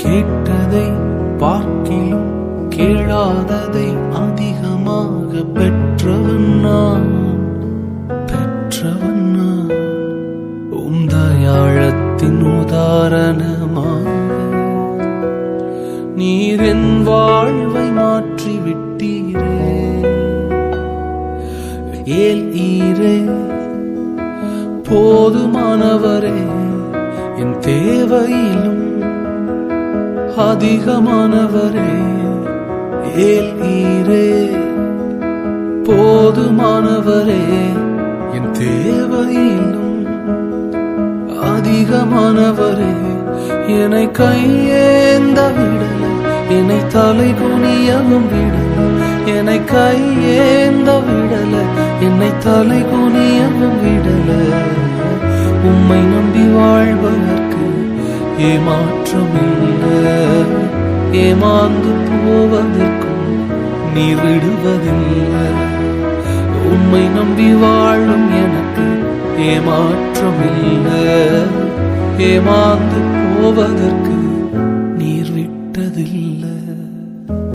கேட்டதை பார்க்கிலும் கேளாததை அதிகமாக பெற்றவன் நான். தயாளத்தின் உதாரணமாக நீர் என் வாழ்வை மாற்றி விட்டீரே. ஏல் ஈரே போதுமானவரே, என் தேவையிலும் அதிகமானவரே. ஏல் ஈரே போதுமானவரே, என் தேவையிலும் அதிகமானவரே. என்னை கையேந்த விடல, என்னை தலை குனியவும் விடல. என்னை கையேந்த விடல, என்னை தலை குனியவும் விடல. உம்மை நம்பி வாழ்வதற்கு ஏமாற்றம் இல்லை. ஏமாந்து போவதற்கும் நீ விடுவதில்லை. உம்மை நம்பி வாழும் எனக்கு ஏமாற்றம் இல்லை. ஏமாந்து போவதற்கு நீர் விட்டதில்லை.